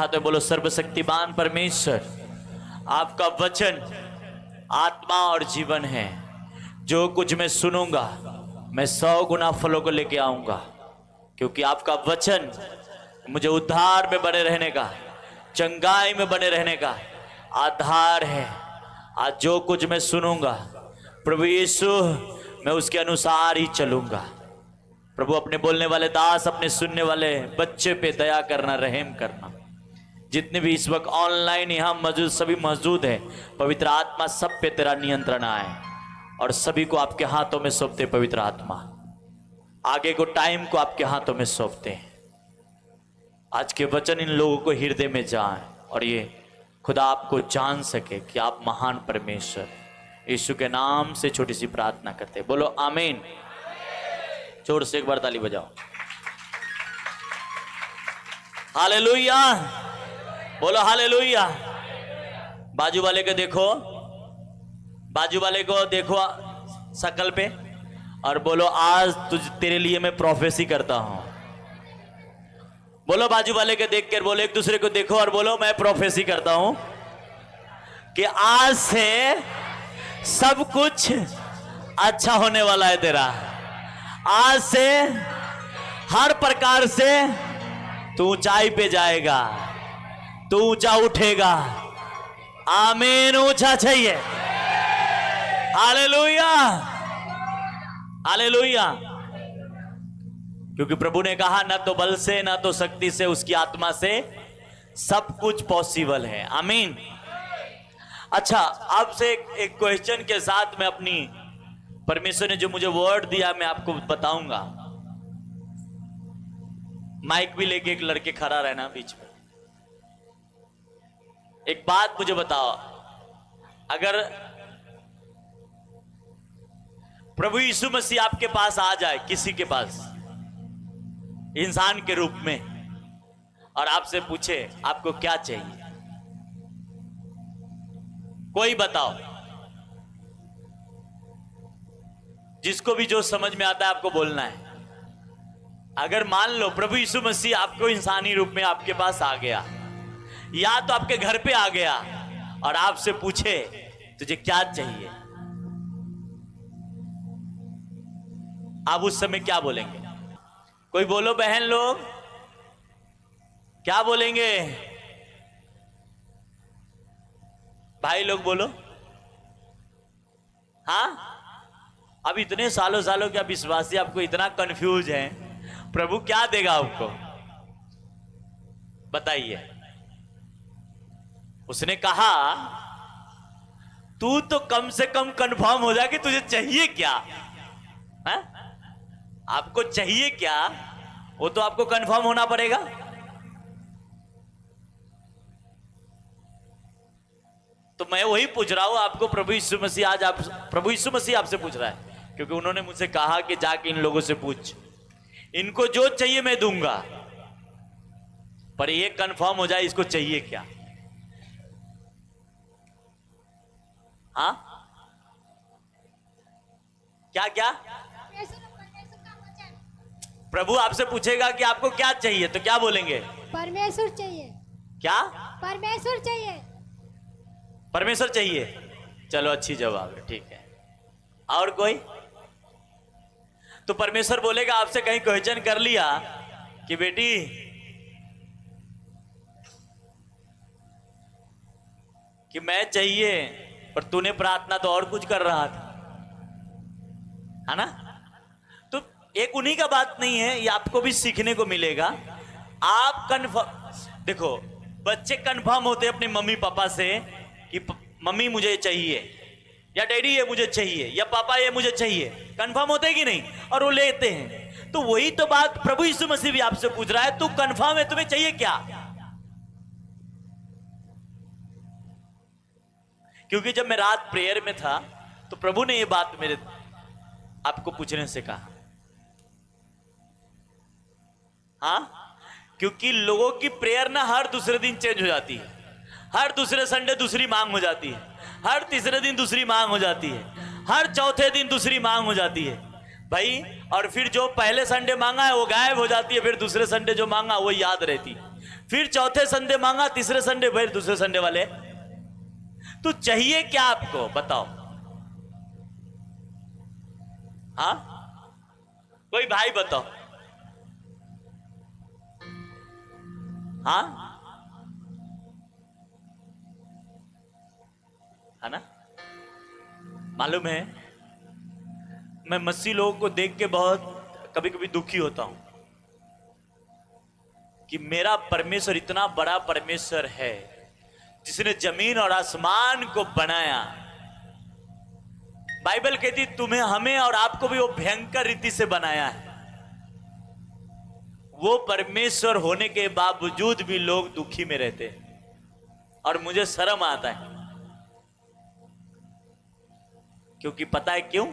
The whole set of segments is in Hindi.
हाथ में बोलो, सर्वशक्तिमान परमेश्वर, आपका वचन आत्मा और जीवन है। जो कुछ मैं सुनूंगा मैं 100 गुना फलों को लेके आऊंगा, क्योंकि आपका वचन मुझे उद्धार में बने रहने का, चंगाई में बने रहने का आधार है। आज जो कुछ मैं सुनूंगा प्रभु यीशु, मैं उसके अनुसार ही चलूंगा। प्रभु अपने बोलने वाले दास, अपने सुनने वाले बच्चे पे दया करना, रहम करना। जितने भी इस वक्त ऑनलाइन यहाँ मौजूद, सभी मौजूद है, पवित्र आत्मा सब पे तेरा नियंत्रण आए और सभी को आपके हाथों में सौंपते। पवित्र आत्मा आगे को टाइम को आपके हाथों में सौंपते हैं। आज के वचन इन लोगों को हृदय में जाए और ये खुदा आपको जान सके कि आप महान परमेश्वर। यीशु के नाम से छोटी सी प्रार्थना करते, बोलो आमीन। जोर से एक बार ताली बजाओ। हालेलुया, बोलो हालेलुया। बाजू वाले को देखो, बाजू वाले को देखो शकल पे और बोलो, आज तेरे लिए मैं प्रोफेसी करता हूं। बोलो बाजू वाले के देख कर बोलो, एक दूसरे को देखो और बोलो, मैं प्रोफेसी करता हूं कि आज से सब कुछ अच्छा होने वाला है तेरा। आज से हर प्रकार से तू ऊंचाई पे जाएगा, तू ऊंचा उठेगा। आमीन। ऊंचा चाहिए। Hallelujah, hallelujah. क्योंकि प्रभु ने कहा, ना तो बल से ना तो शक्ति से, उसकी आत्मा से सब कुछ पॉसिबल है। आमीन। अच्छा, आपसे एक क्वेश्चन के साथ मैं अपनी, परमेश्वर ने जो मुझे वर्ड दिया मैं आपको बताऊंगा। माइक भी लेके एक लड़के खड़ा रहना बीच में। एक बात मुझे बताओ, अगर प्रभु यीशु मसीह आपके पास आ जाए, किसी के पास इंसान के रूप में, और आपसे पूछे आपको क्या चाहिए, कोई बताओ, जिसको भी जो समझ में आता है आपको बोलना है। अगर मान लो प्रभु यीशु मसीह आपको इंसानी रूप में आपके पास आ गया, या तो आपके घर पे आ गया और आपसे पूछे तुझे क्या चाहिए, आप उस समय क्या बोलेंगे? कोई बोलो बहन लोग, क्या बोलेंगे? भाई लोग बोलो। हाँ, अब इतने सालों सालों के विश्वासी आपको इतना कंफ्यूज हैं, प्रभु क्या देगा आपको? बताइए। उसने कहा, तू तो कम से कम कंफर्म हो जा कि तुझे चाहिए क्या है? आपको चाहिए क्या, वो तो आपको कंफर्म होना पड़ेगा। तो मैं वही पूछ रहा हूं आपको, प्रभु यीशु मसीह आज आप, प्रभु यीशु मसीह आपसे पूछ रहा है, क्योंकि उन्होंने मुझसे कहा कि जाके इन लोगों से पूछ, इनको जो चाहिए मैं दूंगा, पर ये कंफर्म हो जाए इसको चाहिए क्या। हाँ, क्या क्या? प्रभु आपसे पूछेगा कि आपको क्या चाहिए, तो क्या बोलेंगे? परमेश्वर चाहिए। क्या? परमेश्वर चाहिए। परमेश्वर चाहिए। चलो, अच्छी जवाब है, ठीक है। और कोई? तो परमेश्वर बोलेगा आपसे, कहीं क्वेश्चन कर लिया कि बेटी कि मैं चाहिए, पर तूने प्रार्थना तो और कुछ कर रहा था, है ना? तो एक उन्हीं का बात नहीं है, ये आपको भी सीखने को मिलेगा। आप कन्फर्म, देखो बच्चे कन्फर्म होते अपने मम्मी पापा से कि मम्मी मुझे चाहिए, या डैडी ये मुझे चाहिए, या पापा ये मुझे चाहिए, कंफर्म होते कि नहीं, और वो लेते हैं। तो वही तो बात प्रभु यीशु मसीह भी आपसे पूछ रहा है, तू कंफर्म है, तुम्हें चाहिए क्या? क्योंकि जब मैं रात प्रेयर में था तो प्रभु ने ये बात मेरे आपको पूछने से कहा। हाँ, क्योंकि लोगों की प्रेयर ना हर दूसरे दिन चेंज हो जाती है, हर दूसरे संडे दूसरी मांग हो जाती है, हर तीसरे दिन दूसरी मांग हो जाती है, हर चौथे दिन दूसरी मांग हो जाती है भाई। और फिर जो पहले संडे मांगा है वो गायब हो जाती है, फिर दूसरे संडे जो मांगा वो याद रहती है, फिर चौथे संडे मांगा, तीसरे संडे, फिर दूसरे संडे वाले। तो चाहिए क्या आपको बताओ? हाँ, कोई भाई बताओ। हाँ, है ना? मालूम है, मैं मसीह लोगों को देख के बहुत कभी कभी दुखी होता हूं कि मेरा परमेश्वर इतना बड़ा परमेश्वर है जिसने जमीन और आसमान को बनाया। बाइबल कहती तुम्हें, हमें और आपको भी वो भयंकर रीति से बनाया है। वो परमेश्वर होने के बावजूद भी लोग दुखी में रहते हैं और मुझे शर्म आता है। क्योंकि पता है क्यों?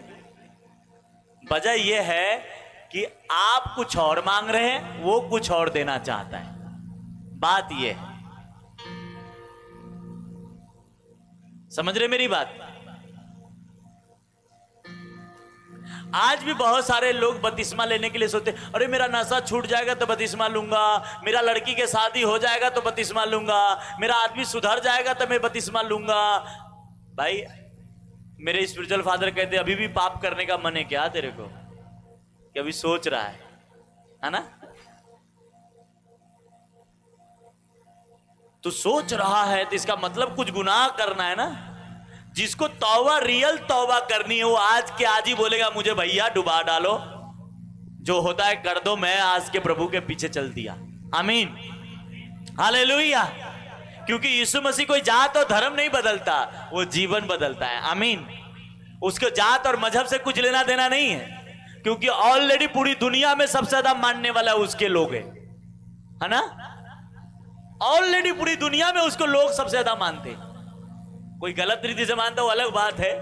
वजह यह है कि आप कुछ और मांग रहे हैं, वो कुछ और देना चाहता है। बात यह है, समझ रहे मेरी बात? आज भी बहुत सारे लोग बपतिस्मा लेने के लिए सोचते, अरे मेरा नशा छूट जाएगा तो बपतिस्मा लूंगा, मेरा लड़की के शादी हो जाएगा तो बपतिस्मा लूंगा, मेरा आदमी सुधर जाएगा तो मैं बपतिस्मा लूंगा। भाई, मेरे स्पिरिचुअल फादर कहते अभी भी पाप करने का मन है क्या तेरे को? कि अभी सोच रहा है ना? तो सोच रहा है तो इसका मतलब कुछ गुनाह करना है ना। जिसको तौबा, रियल तौबा करनी है, वो आज के आज ही बोलेगा मुझे भैया डुबा डालो, जो होता है कर दो, मैं आज के प्रभु के पीछे चल दिया। आमीन, हालेलुया। क्योंकि यीशु मसीह कोई जात और धर्म नहीं बदलता, वो जीवन बदलता है। आमीन। उसको जात और मजहब से कुछ लेना देना नहीं है, क्योंकि ऑलरेडी पूरी दुनिया में सबसे ज्यादा मानने वाला उसके लोग है ना? ऑलरेडी पूरी दुनिया में उसको लोग सबसे ज्यादा मानते। कोई गलत रीति से मानता वो अलग बात है,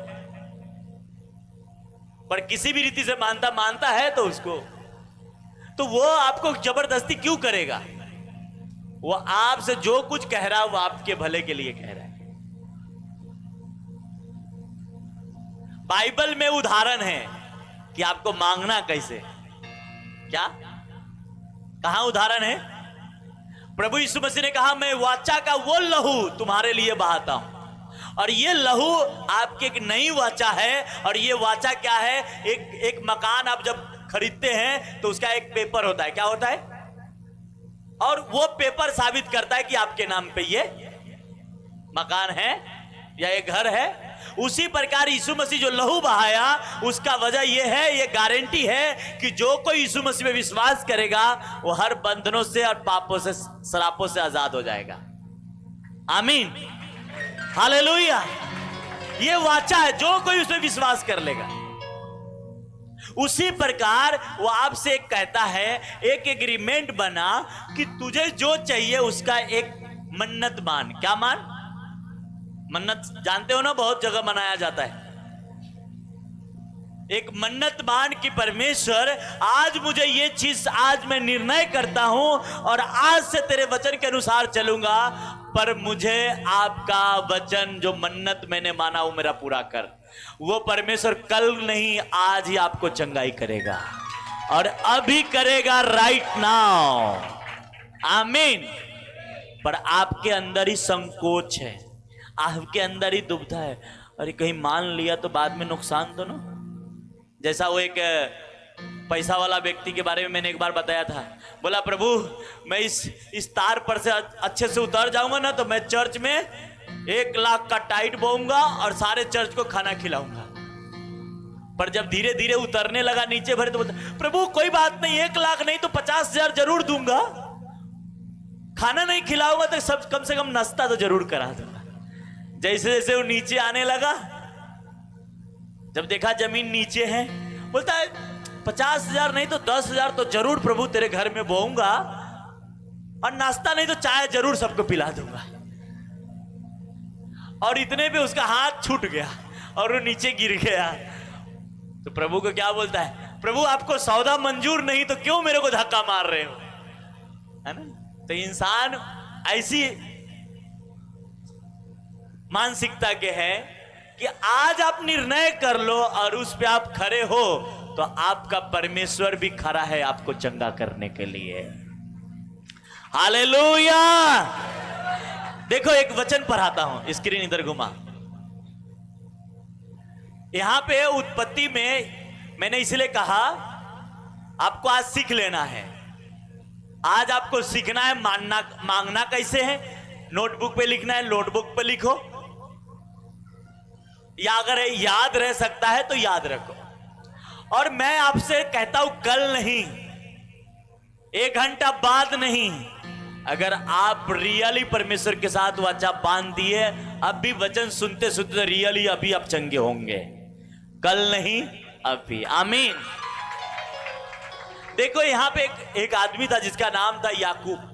पर किसी भी रीति से मानता है तो उसको, तो वो आपको जबरदस्ती क्यों करेगा? वो आपसे जो कुछ कह रहा है वो आपके भले के लिए कह रहा है। बाइबल में उदाहरण है कि आपको मांगना कैसे, क्या कहां उदाहरण है? प्रभु यीशु मसीह ने कहा मैं वाचा का वो लहू तुम्हारे लिए बहाता हूं, और ये लहू आपकी एक नई वाचा है। और ये वाचा क्या है? एक मकान आप जब खरीदते हैं तो उसका एक पेपर होता है, क्या होता है? और वो पेपर साबित करता है कि आपके नाम पे ये मकान है या ये घर है। उसी प्रकार यीशु मसीह जो लहू बहाया, उसका वजह यह है, ये गारंटी है कि जो कोई यीशु मसीह में विश्वास करेगा वो हर बंधनों से और पापों से, श्रापों से आजाद हो जाएगा। आमीन, हालेलुया। ये वाचा है, जो कोई उसमें विश्वास कर लेगा। उसी प्रकार वो आपसे एक कहता है, एक एग्रीमेंट बना कि तुझे जो चाहिए उसका एक मन्नत मान। क्या मान? मन्नत जानते हो ना, बहुत जगह मनाया जाता है। एक मन्नत मान कि परमेश्वर आज मुझे ये चीज, आज मैं निर्णय करता हूं और आज से तेरे वचन के अनुसार चलूंगा, पर मुझे आपका वचन जो मन्नत मैंने माना वो मेरा पूरा कर। वो परमेश्वर कल नहीं आज ही आपको चंगाई करेगा, और अभी करेगा, राइट नाउ। आमीन। पर आपके अंदर ही संकोच है, आपके अंदर ही दुविधा है, अरे कहीं मान लिया तो बाद में नुकसान तो ना। जैसा वो एक पैसा वाला व्यक्ति के बारे में मैंने एक बार बताया था। बोला प्रभु मैं इस तार पर से अच्छे से उतर जाऊंगा ना तो मैं चर्च में 1 लाख का टाइट बोऊंगा और सारे चर्च को खाना खिलाऊंगा। पर जब धीरे धीरे उतरने लगा नीचे भरे तो बोलता प्रभु कोई बात नहीं, 1 लाख नहीं तो 50,000 जरूर दूंगा, खाना नहीं खिलाऊंगा तो सब कम से कम नाश्ता तो जरूर करा दूंगा। जैसे जैसे वो नीचे आने लगा, जब देखा जमीन नीचे है, बोलता है 50,000 नहीं तो 10,000 तो जरूर प्रभु तेरे घर में बोऊंगा, और नाश्ता नहीं तो चाय जरूर सबको पिला दूंगा। और इतने पे उसका हाथ छूट गया और वो नीचे गिर गया। तो प्रभु को क्या बोलता है? प्रभु आपको सौदा मंजूर नहीं तो क्यों मेरे को धक्का मार रहे हो, है ना? तो इंसान ऐसी मानसिकता के हैं कि आज आप निर्णय कर लो और उस पे आप खड़े हो तो आपका परमेश्वर भी खड़ा है आपको चंगा करने के लिए। हालेलुया। देखो एक वचन पढ़ाता हूं, स्क्रीन इधर घुमा। यहां पे उत्पत्ति में मैंने इसलिए कहा आपको आज सीख लेना है। आज आपको सीखना है मानना मांगना कैसे है। नोटबुक पे लिखना है, नोटबुक पे लिखो, या अगर याद रह सकता है तो याद रखो। और मैं आपसे कहता हूं कल नहीं, 1 घंटा बाद नहीं, अगर आप रियली परमेश्वर के साथ वाचा बांध दिए, अब भी वचन सुनते सुनते रियली अभी आप चंगे होंगे। कल नहीं अभी। आमीन। देखो यहां पे एक आदमी था जिसका नाम था याकूब।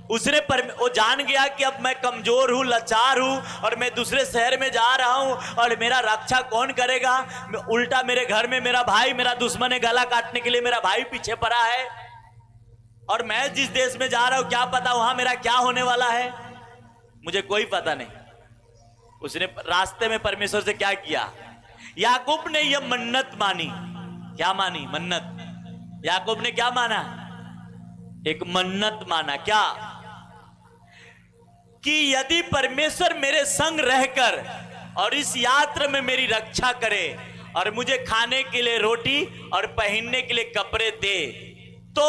उसने वो जान गया कि अब मैं कमजोर हूं, लाचार हूं, और मैं दूसरे शहर में जा रहा हूं, और मेरा रक्षा कौन करेगा। उल्टा मेरे घर में मेरा भाई, मेरा दुश्मन है, गला काटने के लिए मेरा भाई पीछे पड़ा है, और मैं जिस देश में जा रहा हूं क्या पता वहां मेरा क्या होने वाला है, मुझे कोई पता नहीं। उसने रास्ते में परमेश्वर से क्या किया, याकूब ने यह मन्नत मानी। क्या मानी? मन्नत। याकूब ने क्या माना? एक मन्नत माना। क्या? कि यदि परमेश्वर मेरे संग रहकर और इस यात्रा में मेरी रक्षा करे और मुझे खाने के लिए रोटी और पहनने के लिए कपड़े दे, तो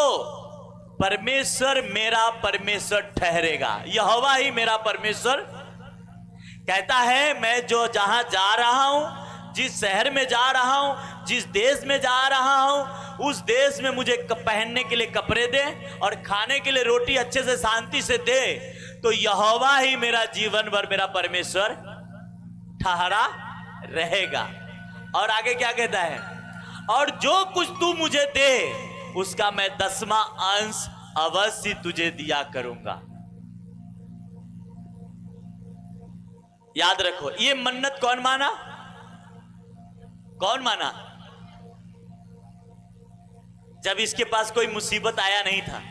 परमेश्वर मेरा परमेश्वर ठहरेगा। यहोवा ही मेरा परमेश्वर कहता है, मैं जो जहां जा रहा हूं, जिस शहर में जा रहा हूं, जिस देश में जा रहा हूं, उस देश में मुझे पहनने के लिए कपड़े दे और खाने के लिए रोटी अच्छे से शांति से दे, तो यहोवा ही मेरा जीवन भर मेरा परमेश्वर ठहरा रहेगा। और आगे क्या कहता है? और जो कुछ तू मुझे दे उसका मैं 10वां अंश अवश्य तुझे दिया करूंगा। याद रखो, ये मन्नत कौन माना? कौन माना? जब इसके पास कोई मुसीबत आया नहीं था,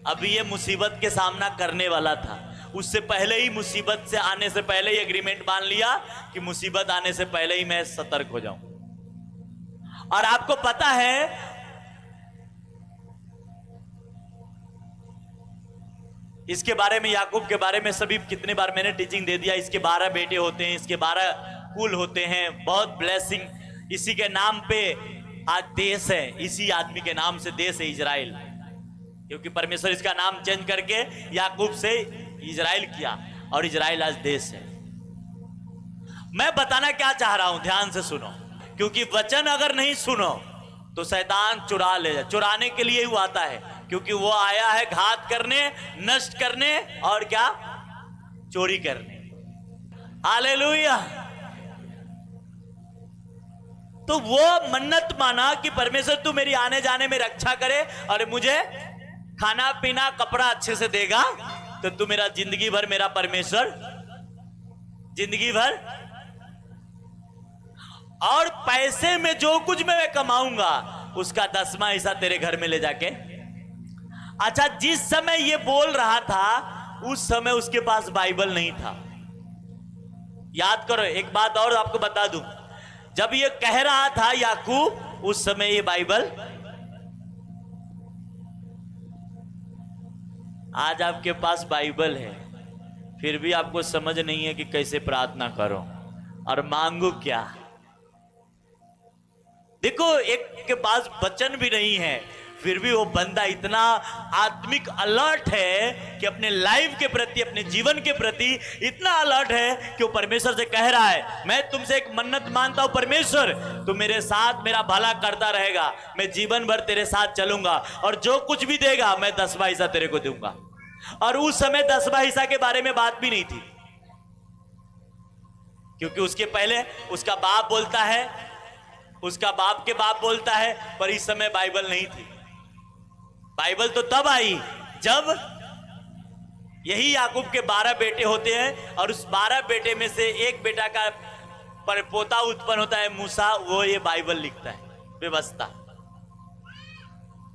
अभी ये मुसीबत के सामना करने वाला था। उससे पहले ही, मुसीबत से आने से पहले ही एग्रीमेंट मान लिया कि मुसीबत आने से पहले ही मैं सतर्क हो जाऊं। और आपको पता है इसके बारे में, याकूब के बारे में सभी कितने बार मैंने टीचिंग दे दिया। इसके 12 बेटे होते हैं, इसके 12 कुल होते हैं, बहुत ब्लेसिंग। इसी के नाम पे आज देश है, इसी आदमी के नाम से देश है इजराइल, क्योंकि परमेश्वर इसका नाम चेंज करके याकूब से इजराइल किया, और इजराइल आज देश है। मैं बताना क्या चाह रहा हूं, ध्यान से सुनो, क्योंकि वचन अगर नहीं सुनो तो शैतान चुरा ले जाए। चुराने के लिए ही वो आता है, क्योंकि वो आया है घात करने, नष्ट करने और क्या? चोरी करने। हालेलुया। तो वो मन्नत माना कि परमेश्वर तू मेरी आने जाने में रक्षा करे और मुझे खाना पीना कपड़ा अच्छे से देगा, तो तू मेरा जिंदगी भर मेरा परमेश्वर, जिंदगी भर। और पैसे में जो कुछ मैं कमाऊंगा उसका 10वां हिस्सा तेरे घर में ले जाके। अच्छा, जिस समय ये बोल रहा था उस समय उसके पास बाइबल नहीं था। याद करो, एक बात और आपको बता दूं, जब ये कह रहा था याकूब, उस समय ये बाइबल। आज आपके पास बाइबल है, फिर भी आपको समझ नहीं है कि कैसे प्रार्थना करो और मांगो क्या। देखो, एक के पास वचन भी नहीं है, फिर भी वो बंदा इतना आत्मिक अलर्ट है कि अपने लाइफ के प्रति, अपने जीवन के प्रति इतना अलर्ट है कि वो परमेश्वर से कह रहा है, मैं तुमसे एक मन्नत मानता हूं परमेश्वर, तू मेरे साथ मेरा भला करता रहेगा, मैं जीवन भर तेरे साथ चलूंगा, और जो कुछ भी देगा मैं 10वां हिस्सा तेरे को दूंगा। और उस समय 10वां हिस्सा के बारे में बात भी नहीं थी, क्योंकि उसके पहले उसका बाप बोलता है, उसका बाप के बाप बोलता है, पर इस समय बाइबल नहीं थी। बाइबल तो तब आई जब यही याकूब के 12 बेटे होते हैं, और उस 12 बेटे में से एक बेटा का परपोता उत्पन्न होता है मूसा, वो ये बाइबल लिखता है, व्यवस्था।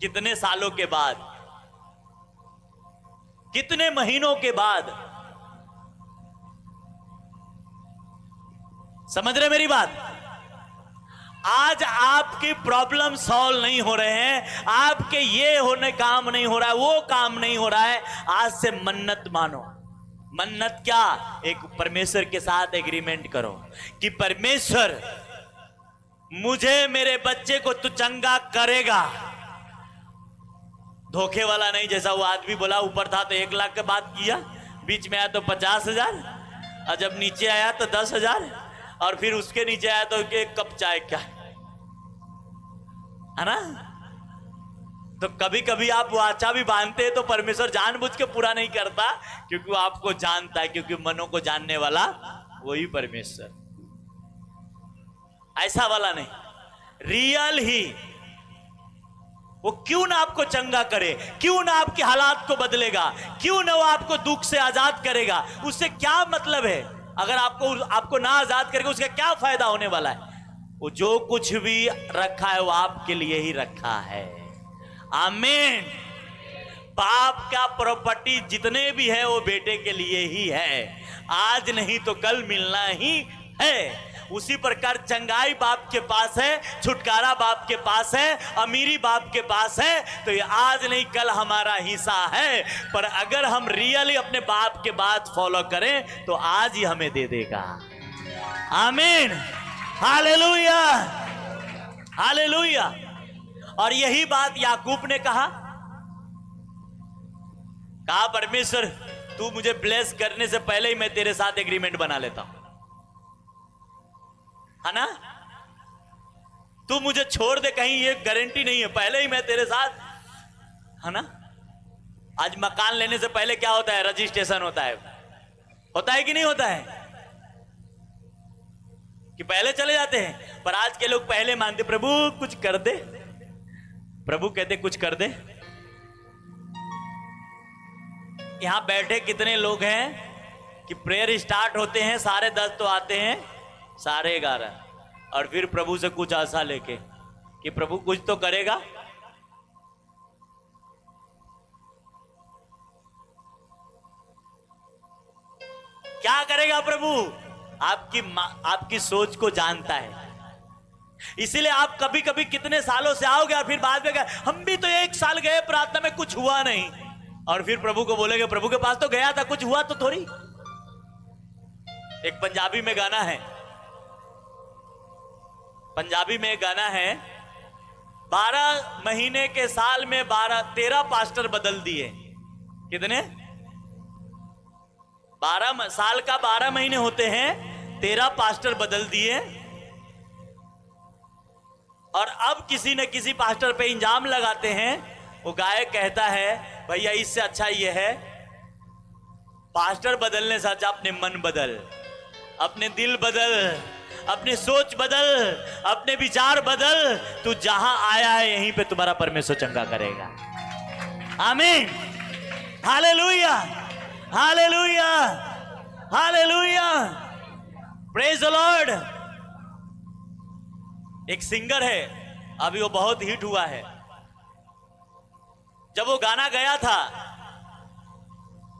कितने सालों के बाद, कितने महीनों के बाद। समझ रहे मेरी बात? आज आपकी प्रॉब्लम सॉल्व नहीं हो रहे हैं, आपके ये होने काम नहीं हो रहा है, वो काम नहीं हो रहा है, आज से मन्नत मानो। मन्नत क्या? एक परमेश्वर के साथ एग्रीमेंट करो कि परमेश्वर मुझे, मेरे बच्चे को तू चंगा करेगा। धोखे वाला नहीं, जैसा वो आदमी बोला ऊपर था तो 1 लाख की बात किया, बीच में आया तो 50,000, और जब नीचे आया तो 10,000, और फिर उसके नीचे आया तो 1 कप चाय क्या है ना। तो कभी कभी आप वाचा भी बांधते हैं तो परमेश्वर जानबूझ के पूरा नहीं करता, क्योंकि वो आपको जानता है, क्योंकि मनों को जानने वाला वही परमेश्वर। ऐसा वाला नहीं, रियल ही। वो क्यों ना आपको चंगा करे, क्यों ना आपके हालात को बदलेगा, क्यों ना वो आपको दुख से आजाद करेगा, उससे क्या मतलब है? अगर आपको ना आजाद करेगा उसका क्या फायदा होने वाला है? वो जो कुछ भी रखा है वो आपके लिए ही रखा है। आमीन। बाप का प्रॉपर्टी जितने भी है वो बेटे के लिए ही है, आज नहीं तो कल मिलना ही है। उसी प्रकार चंगाई बाप के पास है, छुटकारा बाप के पास है, अमीरी बाप के पास है, तो ये आज नहीं कल हमारा हिस्सा है। पर अगर हम रियली अपने बाप के बात फॉलो करें तो आज ही हमें दे देगा। आमीन, हालेलुया, हालेलुया। और यही बात याकूब ने कहा परमेश्वर तू मुझे ब्लेस करने से पहले ही मैं तेरे साथ एग्रीमेंट बना लेता हूं, है ना। तू मुझे छोड़ दे कहीं, ये गारंटी नहीं है, पहले ही मैं तेरे साथ, है ना। आज मकान लेने से पहले क्या होता है? रजिस्ट्रेशन होता है कि नहीं होता है? कि पहले चले जाते हैं। पर आज के लोग पहले मानते, प्रभु कुछ कर दे, प्रभु कहते कुछ कर दे। यहां बैठे कितने लोग हैं कि प्रेयर स्टार्ट होते हैं 10:30 तो आते हैं 11:30, और फिर प्रभु से कुछ आशा लेके कि प्रभु कुछ तो करेगा। क्या करेगा प्रभु? आपकी सोच को जानता है, इसीलिए आप कभी कभी कितने सालों से आओगे और फिर बाद में हम भी तो 1 साल गए प्रार्थना में कुछ हुआ नहीं, और फिर प्रभु को बोलेंगे प्रभु के पास तो गया था, कुछ हुआ तो थोड़ी। एक पंजाबी में गाना है, पंजाबी में गाना है, 12 महीने के साल में 13 पास्टर बदल दिए। कितने? 12 साल का 12 महीने होते हैं, 13 पास्टर बदल दिए। और अब किसी न किसी पास्टर पे इंजाम लगाते हैं। वो गायक कहता है भैया इससे अच्छा ये है, पास्टर बदलने से अच्छा अपने मन बदल, अपने दिल बदल, अपनी सोच बदल, अपने विचार बदल। तू जहां आया है यहीं पे तुम्हारा परमेश्वर चंगा करेगा। आमीन, hallelujah, hallelujah, hallelujah, praise the Lord. एक सिंगर है, अभी वो बहुत हिट हुआ है। जब वो गाना गया था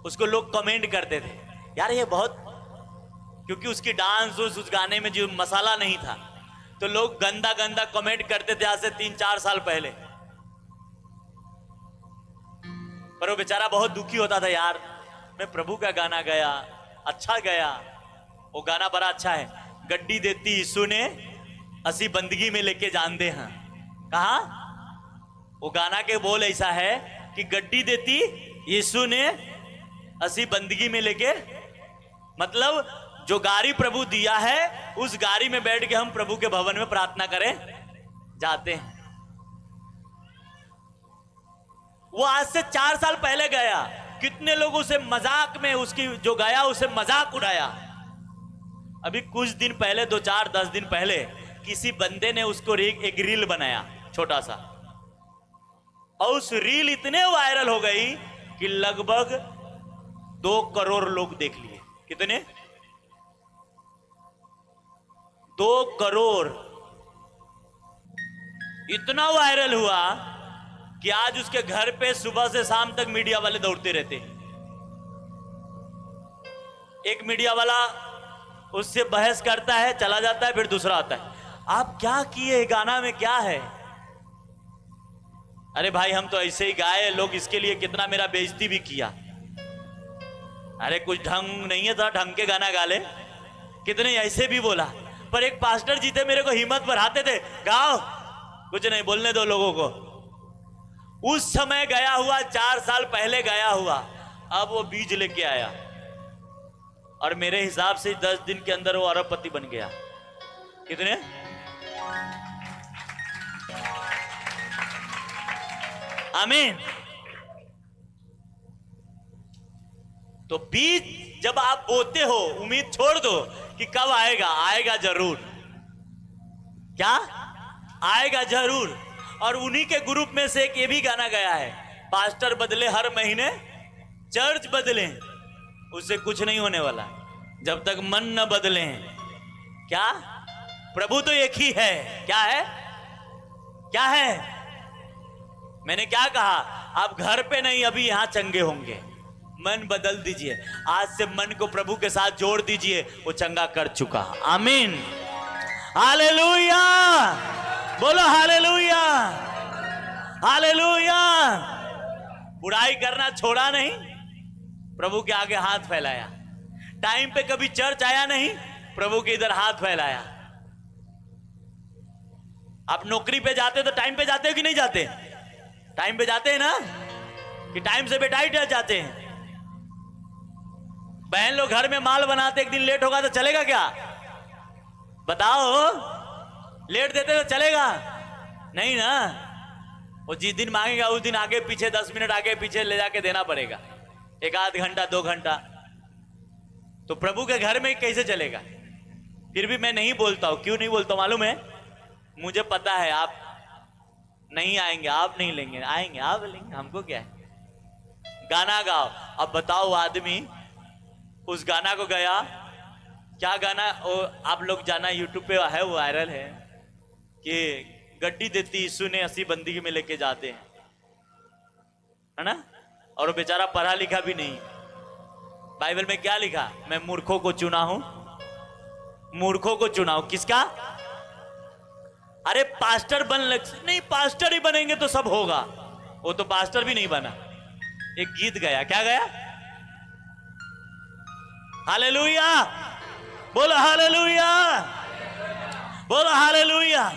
उसको लोग कमेंट करते थे, यार ये बहुत, क्योंकि उसकी डांस उस गाने में जो मसाला नहीं था, तो लोग गंदा गंदा कमेंट करते थे आज से 3-4 साल पहले। पर वो बेचारा बहुत दुखी होता था, यार मैं प्रभु का गाना गया, अच्छा गया, वो गाना बड़ा अच्छा है। गड्डी देती यीशु ने असी बंदगी में लेके जान दे। हाँ, कहा वो गाना के बोल ऐसा है कि गड्डी देती यीशु ने असी बंदगी में लेके, मतलब जो गाड़ी प्रभु दिया है उस गाड़ी में बैठ के हम प्रभु के भवन में प्रार्थना करें जाते हैं। वो आज से 4 साल पहले गया, कितने लोग उसे मजाक में, उसकी जो गाया उसे मजाक उड़ाया। अभी कुछ दिन पहले, 2-4-10 दिन पहले किसी बंदे ने उसको एक रील बनाया छोटा सा, और उस रील इतने वायरल हो गई कि लगभग 2 करोड़ लोग देख लिए। कितने? 2 करोड़। इतना वायरल हुआ कि आज उसके घर पे सुबह से शाम तक मीडिया वाले दौड़ते रहते हैं। एक मीडिया वाला उससे बहस करता है, चला जाता है, फिर दूसरा आता है। आप क्या किए, गाना में क्या है? अरे भाई हम तो ऐसे ही गाए, लोग इसके लिए कितना मेरा बेइज्जती भी किया। अरे कुछ ढंग नहीं है, था ढंग के गाना गा ले। कितने ऐसे भी बोला, पर एक पास्टर जी थे मेरे को हिम्मत बढ़ाते थे, गाओ, कुछ नहीं, बोलने दो लोगों को। उस समय गया हुआ, 4 साल पहले गया हुआ, अब वो बीज लेके आया और मेरे हिसाब से 10 दिन के अंदर वो अरबपति बन गया। कितने? आमीन। तो बीज जब आप बोते हो, उम्मीद छोड़ दो कि कब आएगा, आएगा जरूर। क्या आएगा जरूर। और उन्हीं के ग्रुप में से एक ये भी गाना गया है, पास्टर बदले हर महीने चर्च बदले, उससे कुछ नहीं होने वाला जब तक मन न बदले। क्या? प्रभु तो एक ही है। क्या है? क्या है? मैंने क्या कहा? आप घर पे नहीं, अभी यहां चंगे होंगे। मन बदल दीजिए, आज से मन को प्रभु के साथ जोड़ दीजिए, वो चंगा कर चुका। आमीन, हालेलुया, बोलो हालेलुया, हालेलुया। बुराई करना छोड़ा नहीं, प्रभु के आगे हाथ फैलाया। टाइम पे कभी चर्च आया नहीं, प्रभु के इधर हाथ फैलाया। आप नौकरी पे जाते हो तो टाइम पे जाते हो कि नहीं जाते? टाइम पे जाते हैं ना, कि टाइम से बेटाइट जाते हैं? बहन लोग घर में माल बनाते, एक दिन लेट होगा तो चलेगा क्या? बताओ, लेट देते तो चलेगा नहीं ना। वो जिस दिन मांगेगा उस दिन आगे पीछे 10 मिनट आगे पीछे ले जाके देना पड़ेगा, 1 आध घंटा 2 घंटा। तो प्रभु के घर में कैसे चलेगा? फिर भी मैं नहीं बोलता हूं। क्यों नहीं बोलता मालूम है? मुझे पता है आप नहीं आएंगे, आप नहीं लेंगे, आएंगे आप लेंगे, हमको क्या है। गाना गाओ। अब बताओ, आदमी उस गाना को गया, क्या गाना वो आप लोग जाना, यूट्यूब पे है, वो वायरल है कि गड्डी देती यीशु ने 80 बंदी में लेके जाते हैं, है ना। और वो बेचारा पढ़ा लिखा भी नहीं। बाइबल में क्या लिखा? मैं मूर्खों को चुना हूं, मूर्खों को चुना हूं। किसका? अरे पास्टर बन नहीं, पास्टर ही बनेंगे तो सब होगा। वो तो पास्टर भी नहीं बना। एक गीत गया, क्या गया? हालेलुया, बोलो हालेलुया, बोलो हालेलुया।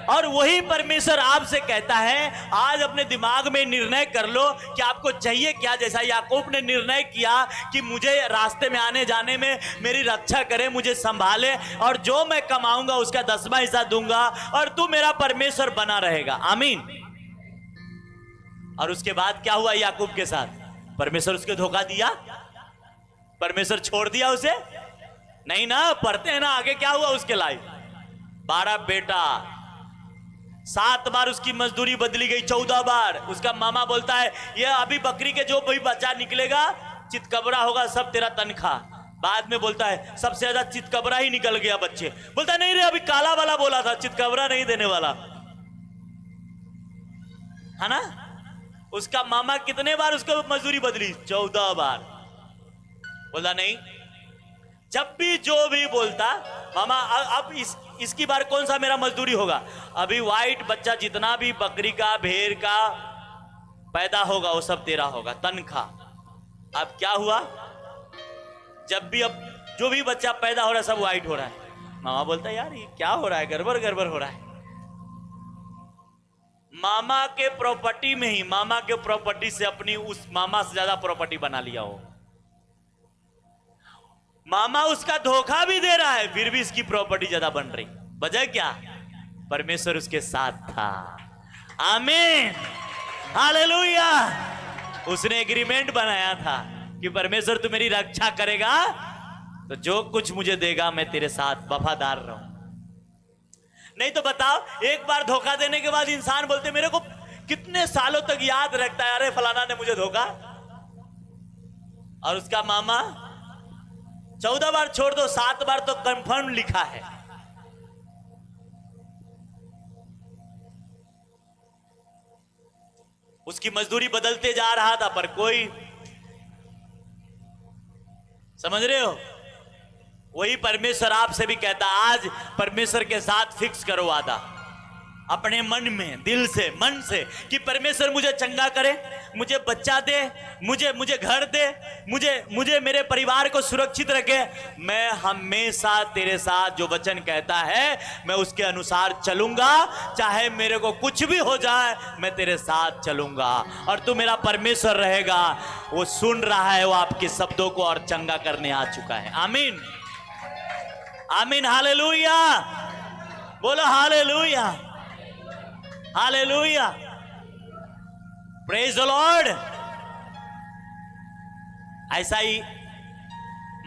और वही परमेश्वर आपसे कहता है, आज अपने दिमाग में निर्णय कर लो कि आपको चाहिए क्या। जैसा याकूब ने निर्णय किया कि मुझे रास्ते में आने जाने में मेरी रक्षा करे, मुझे संभाले, और जो मैं कमाऊंगा उसका 10वां हिस्सा दूंगा, और तू मेरा परमेश्वर बना रहेगा। आमीन। और उसके बाद क्या हुआ याकूब के साथ? परमेश्वर उसको धोखा दिया, परमेश्वर छोड़ दिया उसे? नहीं ना। पढ़ते हैं ना आगे क्या हुआ उसके लाइफ। 12 बेटा, 7 बार उसकी मजदूरी बदली गई, 14 बार। उसका मामा बोलता है, ये अभी बकरी के जो भी बच्चा निकलेगा चितकबरा होगा, सब तेरा तनख्वाह। बाद में बोलता है सबसे ज्यादा चितकबरा ही निकल गया बच्चे। बोलता नहीं रे, अभी काला वाला बोला था, चितकबरा नहीं देने वाला, है ना। उसका मामा कितने बार उसको मजदूरी बदली? 14 बार। बोला नहीं, जब भी जो भी बोलता, मामा अब इसकी बार कौन सा मेरा मजदूरी होगा? अभी वाइट बच्चा जितना भी बकरी का भेड़ का पैदा होगा वो सब तेरा होगा, तनख्वाह। अब क्या हुआ? जब भी अब जो भी बच्चा पैदा हो रहा है सब वाइट हो रहा है। मामा बोलता है यार ये क्या हो रहा है, गड़बड़ गड़बड़ हो रहा है। मामा के प्रॉपर्टी में ही, मामा के प्रॉपर्टी से अपनी उस मामा से ज्यादा प्रॉपर्टी बना लिया हो। मामा उसका धोखा भी दे रहा है, फिर भी इसकी प्रॉपर्टी ज्यादा बन रही। वजह क्या? परमेश्वर उसके साथ था। आमीन, हालेलुया। उसने एग्रीमेंट बनाया था कि परमेश्वर तू मेरी रक्षा करेगा तो जो कुछ मुझे देगा मैं तेरे साथ वफादार रहूं। नहीं तो बताओ, एक बार धोखा देने के बाद इंसान बोलते मेरे को कितने सालों तक याद रखता है, अरे फलाना ने मुझे धोखा। और उसका मामा 14 बार छोड़ दो, 7 बार तो कंफर्म लिखा है। उसकी मजदूरी बदलते जा रहा था, पर कोई, समझ रहे हो, वही परमेश्वर आपसे भी कहता है, आज परमेश्वर के साथ फिक्स करो वादा अपने मन में, दिल से, मन से, कि परमेश्वर मुझे चंगा करे, मुझे बच्चा दे, मुझे घर दे, मुझे मेरे परिवार को सुरक्षित रखे। मैं हमेशा तेरे साथ जो वचन कहता है मैं उसके अनुसार चलूंगा, चाहे मेरे को कुछ भी हो जाए मैं तेरे साथ चलूंगा और तू मेरा परमेश्वर रहेगा। वो सुन रहा है, वो आपके शब्दों को और चंगा करने आ चुका है। आमीन, आमीन, हालेलुया, बोलो hallelujah, hallelujah, praise the Lord. ऐसा ही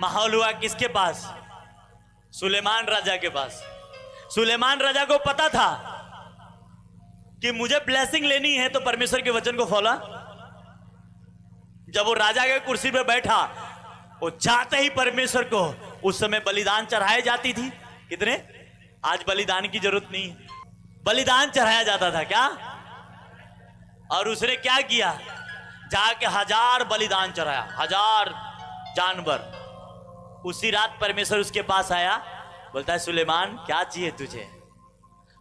माहौल हुआ किसके पास? सुलेमान राजा के पास। सुलेमान राजा को पता था कि मुझे ब्लेसिंग लेनी है तो परमेश्वर के वचन को फॉलो। जब वो राजा के कुर्सी पे बैठा, वो चाहते ही परमेश्वर को, उस समय बलिदान चढ़ाई जाती थी। कितने? आज बलिदान की जरूरत नहीं है, बलिदान चढ़ाया जाता था क्या? और उसने क्या किया? जाके 1000 बलिदान चढ़ाया, 1000 जानवर। उसी रात परमेश्वर उसके पास आया, बोलता है सुलेमान क्या चाहिए तुझे?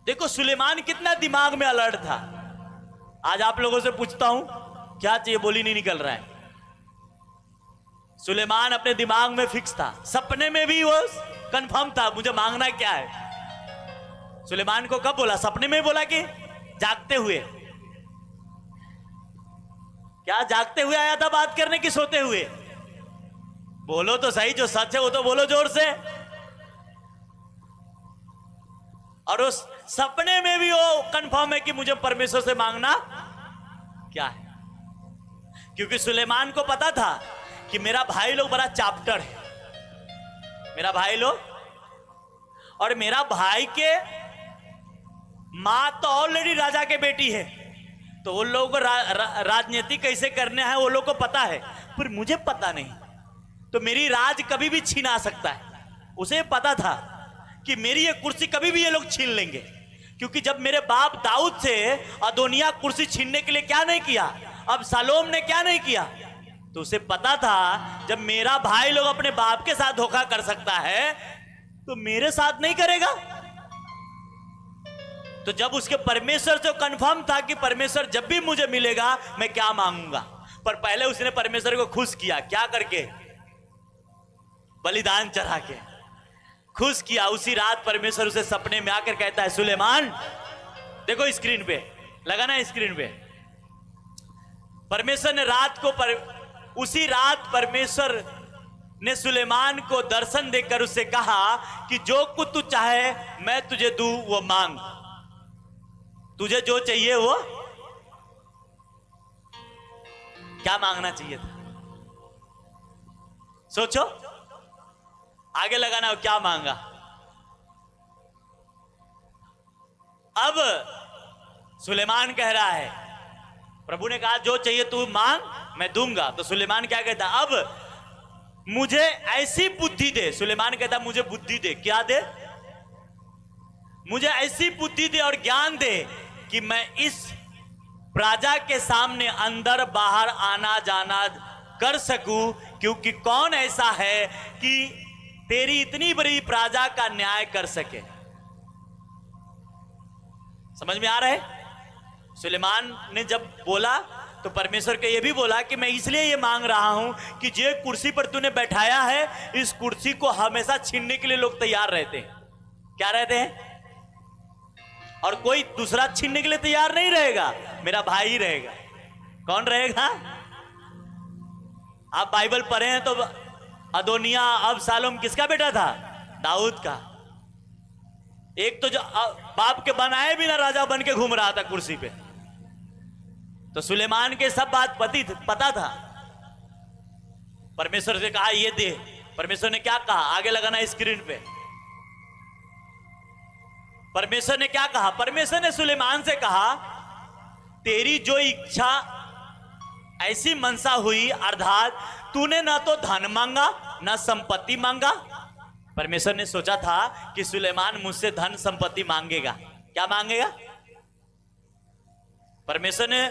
देखो सुलेमान कितना दिमाग में अलर्ट था। आज आप लोगों से पूछता हूं क्या चाहिए, बोली नहीं निकल रहा है। सुलेमान अपने दिमाग में फिक्स था, सपने में भी वो कंफर्म था मुझे मांगना क्या है। सुलेमान को कब बोला? सपने में बोला कि जागते हुए? क्या जागते हुए आया था बात करने की सोते हुए? बोलो तो सही, जो सच है वो तो बोलो जोर से। और उस सपने में भी वो कंफर्म है कि मुझे परमेश्वर से मांगना क्या है, क्योंकि सुलेमान को पता था कि मेरा भाई लोग बड़ा चाप्टर है, मेरा भाई लोग, और मेरा भाई के मां तो ऑलरेडी राजा के बेटी है, तो उन लोगों को राजनीति कैसे करने हैं वो लोग को पता है, पर मुझे पता नहीं, तो मेरी राज कभी भी छीना सकता है। उसे पता था कि मेरी ये कुर्सी कभी भी ये लोग छीन लेंगे, क्योंकि जब मेरे बाप दाऊद से अदोनिया कुर्सी छीनने के लिए क्या नहीं किया, अब शालोम ने क्या नहीं किया, तो उसे पता था जब मेरा भाई लोग अपने बाप के साथ धोखा कर सकता है तो मेरे साथ नहीं करेगा। तो जब उसके परमेश्वर से कंफर्म था कि परमेश्वर जब भी मुझे मिलेगा मैं क्या मांगूंगा, पर पहले उसने परमेश्वर को खुश किया। क्या करके? बलिदान चढ़ा के खुश किया। उसी रात परमेश्वर उसे सपने में आकर कहता है सुलेमान, देखो स्क्रीन पे लगाना, स्क्रीन पे परमेश्वर ने उसी रात परमेश्वर ने सुलेमान को दर्शन देकर उससे कहा कि जो कुछ तू चाहे मैं तुझे दूं वो मांग, तुझे जो चाहिए वो। क्या मांगना चाहिए था? सोचो, आगे लगाना हो क्या मांगा। अब सुलेमान कह रहा है, प्रभु ने कहा जो चाहिए तू मांग मैं दूंगा। तो सुलेमान क्या कहता? अब मुझे ऐसी बुद्धि दे। सुलेमान कहता मुझे बुद्धि दे। क्या दे? मुझे ऐसी बुद्धि दे और ज्ञान दे कि मैं इस प्रजा के सामने अंदर बाहर आना जाना कर सकूं, क्योंकि कौन ऐसा है कि तेरी इतनी बड़ी प्रजा का न्याय कर सके। समझ में आ रहा है? सुलेमान ने जब बोला तो परमेश्वर को यह भी बोला कि मैं इसलिए ये मांग रहा हूं कि जे कुर्सी पर तूने बैठाया है, इस कुर्सी को हमेशा छीनने के लिए लोग तैयार रहते हैं। क्या रहते हैं? और कोई दूसरा छीनने के लिए तैयार नहीं रहेगा, मेरा भाई ही रहेगा। कौन रहेगा? आप बाइबल पढ़े हैं तो अदोनिया अबशालोम किसका बेटा था? दाऊद का। एक तो जो बाप के बनाए बिना राजा बन के घूम रहा था कुर्सी पे, तो सुलेमान के सब बात पता था। परमेश्वर से कहा ये दे। परमेश्वर ने क्या कहा? आगे लगाना स्क्रीन पे। परमेश्वर ने क्या कहा? परमेश्वर ने सुलेमान से कहा तेरी जो इच्छा ऐसी मनसा हुई, अर्थात तूने ना तो धन मांगा ना संपत्ति मांगा। परमेश्वर ने सोचा था कि सुलेमान मुझसे धन संपत्ति मांगेगा। क्या मांगेगा? परमेश्वर ने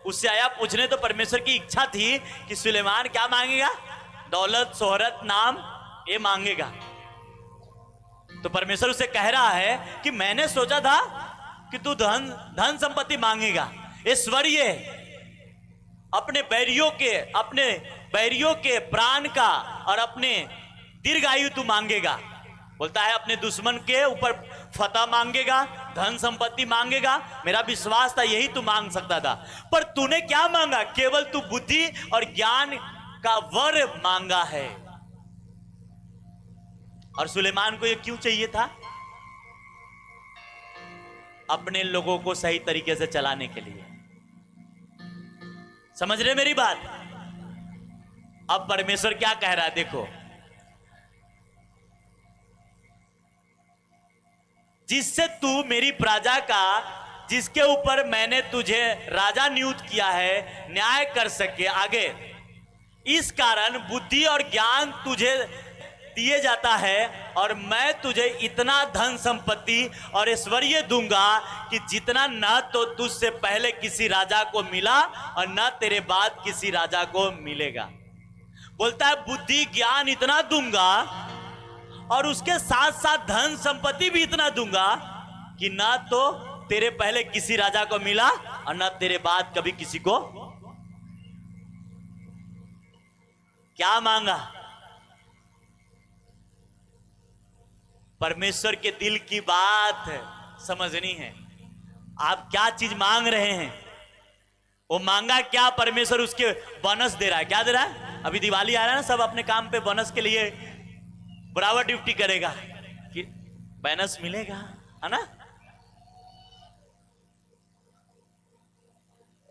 उससे आया पूछने, तो परमेश्वर की इच्छा थी कि सुलेमान क्या मांगेगा? दौलत, शोहरत, नाम, ये मांगेगा। तो परमेश्वर उसे कह रहा है कि मैंने सोचा था कि तू धन संपत्ति मांगेगा, ऐश्वर्य, अपने बैरियों के प्राण का और अपने दीर्घायु तू मांगेगा। बोलता है अपने दुश्मन के ऊपर फतह मांगेगा, धन संपत्ति मांगेगा। मेरा विश्वास था यही तू मांग सकता था, पर तूने क्या मांगा? केवल तू बुद्धि और ज्ञान का वर मांगा है। और सुलेमान को ये क्यों चाहिए था? अपने लोगों को सही तरीके से चलाने के लिए। समझ रहे मेरी बात? अब परमेश्वर क्या कह रहा है देखो, जिससे तू मेरी प्रजा का, जिसके ऊपर मैंने तुझे राजा नियुक्त किया है, न्याय कर सके आगे। इस कारण बुद्धि और ज्ञान तुझे दिए जाता है और मैं तुझे इतना धन संपत्ति और ऐश्वर्य दूंगा कि जितना न तो तुझसे पहले किसी राजा को मिला और न तेरे बाद किसी राजा को मिलेगा। बोलता है बुद्धि ज्ञान इतना दूंगा और उसके साथ साथ धन संपत्ति भी इतना दूंगा कि ना तो तेरे पहले किसी राजा को मिला और ना तेरे बाद कभी किसी को। क्या मांगा? परमेश्वर के दिल की बात समझनी है। आप क्या चीज मांग रहे हैं? वो मांगा क्या? परमेश्वर उसके बोनस दे रहा है। क्या दे रहा है? अभी दिवाली आ रहा है ना, सब अपने काम पे बोनस के लिए बराबर ड्यूटी करेगा कि बोनस मिलेगा, है ना?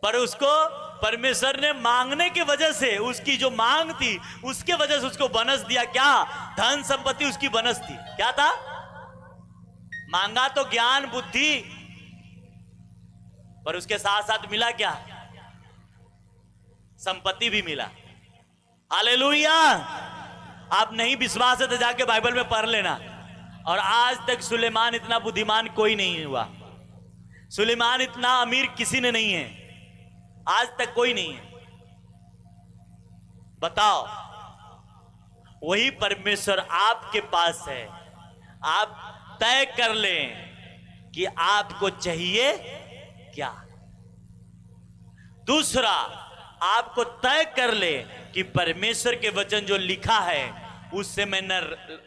पर उसको परमेश्वर ने मांगने की वजह से, उसकी जो मांग थी उसके वजह से उसको बोनस दिया। क्या? धन संपत्ति उसकी बोनस थी। क्या था? मांगा तो ज्ञान बुद्धि, पर उसके साथ साथ मिला क्या? संपत्ति भी मिला। हालेलुया। आप नहीं विश्वास है तो जाके बाइबल में पढ़ लेना। और आज तक सुलेमान इतना बुद्धिमान कोई नहीं हुआ, सुलेमान इतना अमीर किसी ने नहीं है, आज तक कोई नहीं है। बताओ, वही परमेश्वर आपके पास है। आप तय कर लें कि आपको चाहिए क्या। दूसरा, आपको तय कर ले कि परमेश्वर के वचन जो लिखा है उससे मैं न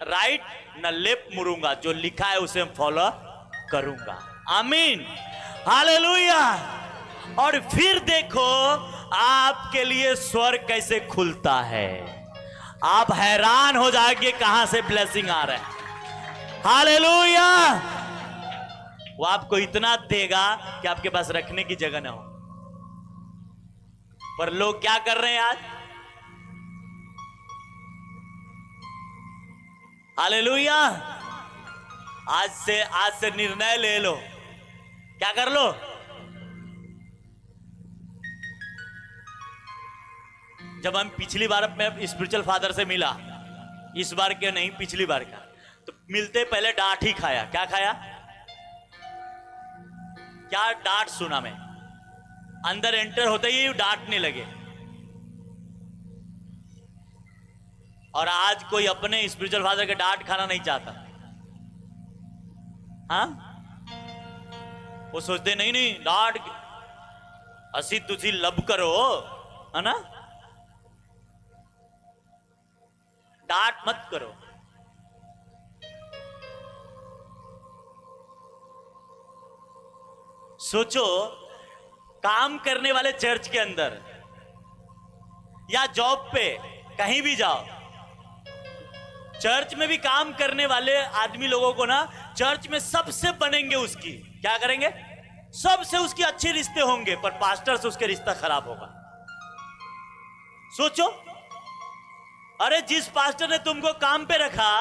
राइट न लेफ्ट मुड़ूंगा, जो लिखा है उसे मैं फॉलो करूंगा। आमीन, हालेलुया। और फिर देखो आपके लिए स्वर्ग कैसे खुलता है। आप हैरान हो जाएंगे कहां से ब्लेसिंग आ रहा है। हालेलुया। वो आपको इतना देगा कि आपके पास रखने की जगह ना हो। पर लोग क्या कर रहे हैं आज? हालेलुया। आज से निर्णय ले लो। क्या कर लो? जब हम पिछली बार मैं स्पिरिचुअल फादर से मिला, इस बार के नहीं पिछली बार का, तो मिलते पहले डांट ही खाया। क्या खाया? क्या डांट सुना मैं। अंदर एंटर होते ही डांटने लगे। और आज कोई अपने स्पिरिचुअल फादर के डांट खाना नहीं चाहता। हाँ, वो सोचते नहीं नहीं डांट असी तुझी लब करो, है ना, डांट मत करो। सोचो, काम करने वाले चर्च के अंदर या जॉब पे कहीं भी जाओ, चर्च में भी काम करने वाले आदमी लोगों को ना चर्च में सबसे बनेंगे उसकी, क्या करेंगे? सबसे उसकी अच्छे रिश्ते होंगे, पर पास्टर से उसके रिश्ता खराब होगा। सोचो, अरे जिस पास्टर ने तुमको काम पे रखा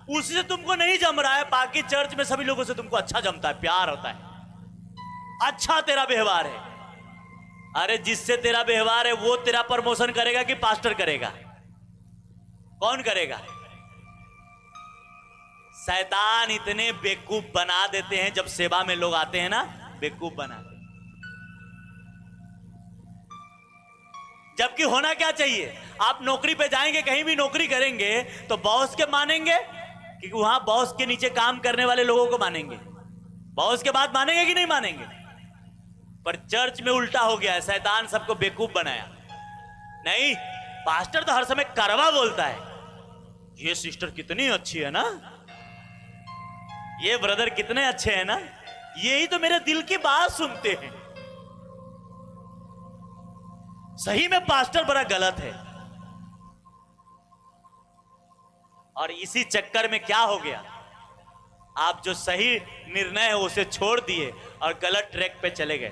उससे तुमको नहीं जम रहा है, बाकी चर्च में सभी लोगों से तुमको अच्छा जमता है, प्यार होता है, अच्छा तेरा व्यवहार है। अरे जिससे तेरा व्यवहार है वो तेरा प्रमोशन करेगा कि पास्टर करेगा? कौन करेगा? शैतान इतने बेवकूफ बना देते हैं, जब सेवा में लोग आते हैं ना, बेवकूफ बनाते। जबकि होना क्या चाहिए? आप नौकरी पे जाएंगे, कहीं भी नौकरी करेंगे तो बॉस के मानेंगे कि वहां बॉस के नीचे काम करने वाले लोगों को मानेंगे, बॉस के बात मानेंगे कि नहीं मानेंगे। पर चर्च में उल्टा हो गया है, शैतान सबको बेवकूफ बनाया। नहीं, पास्टर तो हर समय करवा बोलता है, ये सिस्टर कितनी अच्छी है ना, ये ब्रदर कितने अच्छे हैं ना, यही तो मेरे दिल की बात सुनते हैं। सही में पास्टर बड़ा गलत है। और इसी चक्कर में क्या हो गया, आप जो सही निर्णय है उसे छोड़ दिए और गलत ट्रैक पे चले गए।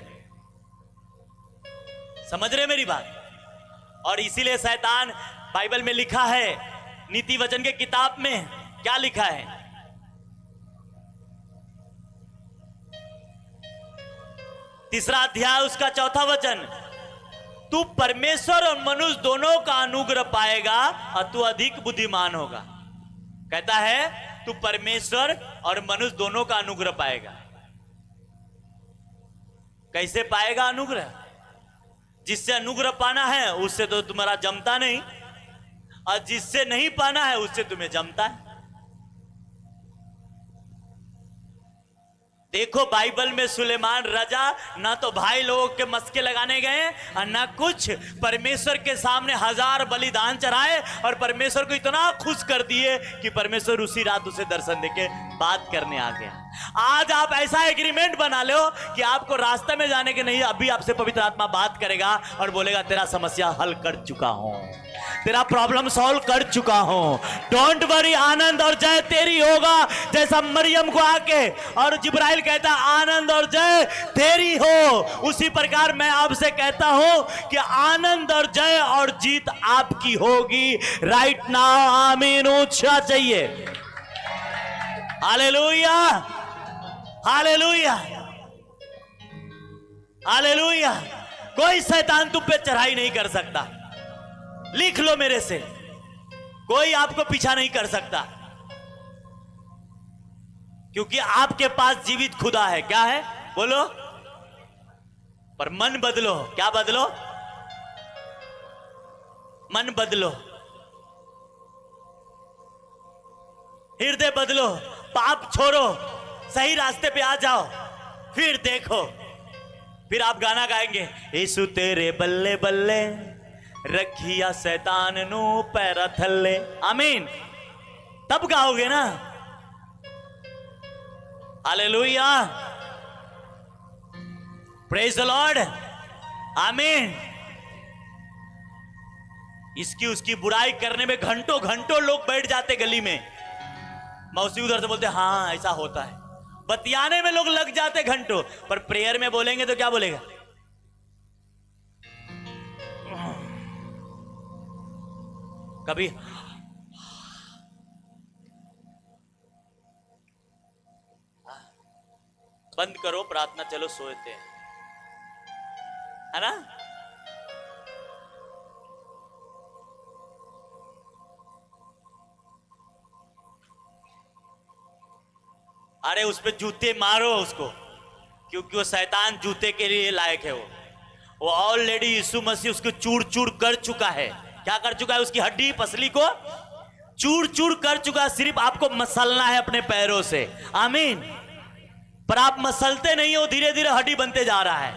समझ रहे मेरी बात। और इसीलिए शैतान, बाइबल में लिखा है, नीति वचन के किताब में क्या लिखा है, तीसरा अध्याय उसका 4था वचन, तू परमेश्वर और मनुष्य दोनों का अनुग्रह पाएगा और तू अधिक बुद्धिमान होगा। कहता है तू परमेश्वर और मनुष्य दोनों का अनुग्रह पाएगा। कैसे पाएगा अनुग्रह? जिससे अनुग्रह पाना है उससे तो तुम्हारा जमता नहीं, और जिससे नहीं पाना है उससे तुम्हें जमता है। देखो बाइबल में सुलेमान राजा ना तो भाई लोगों के मस्के लगाने गए और ना कुछ, परमेश्वर के सामने 1000 बलिदान चढ़ाए और परमेश्वर को इतना खुश कर दिए कि परमेश्वर उसी रात उसे दर्शन देके बात करने आ गया। आज आप ऐसा एग्रीमेंट बना लो कि आपको रास्ते में जाने के नहीं, अभी आपसे पवित्र आत्मा बात करेगा और बोलेगा तेरा समस्या हल कर चुका हूं, तेरा प्रॉब्लम सॉल्व कर चुका हूं, डोंट वरी, आनंद और जय तेरी होगा। जैसा मरियम को आके और जिब्राइल कहता आनंद और जय तेरी हो, उसी प्रकार मैं आपसे कहता हूं कि आनंद और जय और जीत आपकी होगी राइट नाउ। आमीन। ऊंचा चाहिए। Hallelujah, hallelujah, hallelujah. कोई शैतान तुम पे चढ़ाई नहीं कर सकता, लिख लो मेरे से, कोई आपको पीछा नहीं कर सकता, क्योंकि आपके पास जीवित खुदा है। क्या है बोलो? पर मन बदलो। क्या बदलो? मन बदलो, हृदय बदलो, पाप छोड़ो, सही रास्ते पे आ जाओ, फिर देखो, फिर आप गाना गाएंगे, यीशु तेरे बल्ले बल्ले रखिया शैतान नु पैरा थल्ले। आमीन। तब गाओगे ना। Hallelujah, praise the Lord. आमीन। इसकी उसकी बुराई करने में घंटों घंटों लोग बैठ जाते गली में, मौसी उधर से बोलते हाँ ऐसा होता है, बतियाने में लोग लग जाते घंटों, पर प्रेयर में बोलेंगे तो क्या बोलेगा? कभी बंद करो प्रार्थना, चलो सोते हैं, है ना? अरे उस पे जूते मारो उसको, क्योंकि वो शैतान जूते के लिए लायक है। वो ऑलरेडी यीशु मसीह उसको चूर चूर कर चुका है। क्या कर चुका है? उसकी हड्डी पसली को चूर चूर कर चुका है। सिर्फ आपको मसलना है अपने पैरों से। आमीन। पर आप मसलते नहीं हो, धीरे धीरे हड्डी बनते जा रहा है।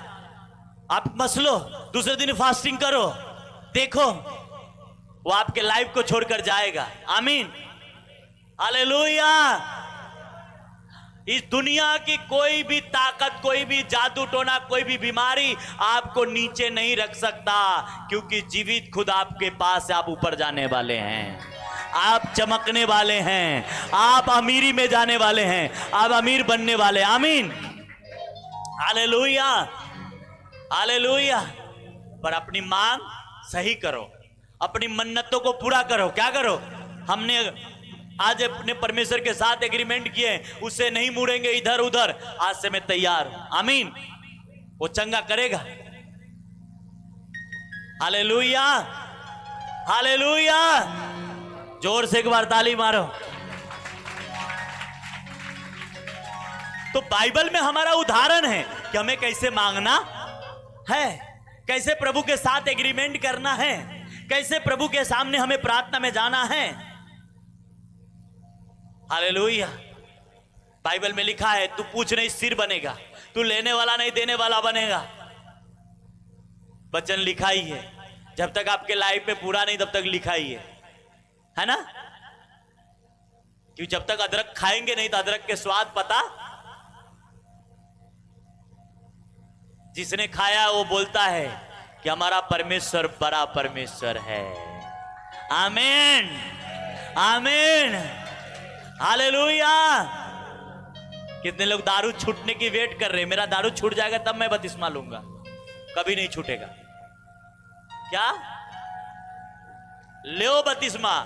आप मसलो, दूसरे दिन फास्टिंग करो, देखो वो आपके लाइफ को छोड़कर जाएगा। आमीन। हालेलुया। इस दुनिया की कोई भी ताकत, कोई भी जादू टोना, कोई भी बीमारी आपको नीचे नहीं रख सकता, क्योंकि जीवित खुद आपके पास है। आप ऊपर जाने वाले हैं, आप चमकने वाले हैं, आप अमीरी में जाने वाले हैं, आप अमीर बनने वाले। आमीन। Hallelujah, hallelujah. पर अपनी मांग सही करो, अपनी मन्नतों को पूरा करो। क्या करो? हमने आज अपने परमेश्वर के साथ एग्रीमेंट किए, उससे नहीं मुड़ेंगे इधर उधर। आज से मैं तैयार हूं। आमीन। वो चंगा करेगा। Hallelujah, hallelujah. जोर से एक बार ताली मारो। तो बाइबल में हमारा उदाहरण है कि हमें कैसे मांगना है, कैसे प्रभु के साथ एग्रीमेंट करना है, कैसे प्रभु के सामने हमें प्रार्थना में जाना है। हालेलुया। बाइबल में लिखा है तू पूछ नहीं सिर बनेगा, तू लेने वाला नहीं देने वाला बनेगा। वचन लिखा ही है, जब तक आपके लाइफ में पूरा नहीं तब तक लिखा ही है ना। क्योंकि जब तक अदरक खाएंगे नहीं तो अदरक के स्वाद पता। जिसने खाया वो बोलता है कि हमारा परमेश्वर बड़ा परमेश्वर है। आमीन, आमीन, हालेलुया। कितने लोग दारू छूटने की वेट कर रहे हैं, मेरा दारू छूट जाएगा तब मैं बपतिस्मा लूंगा। कभी नहीं छूटेगा। क्या लो बपतिस्मा,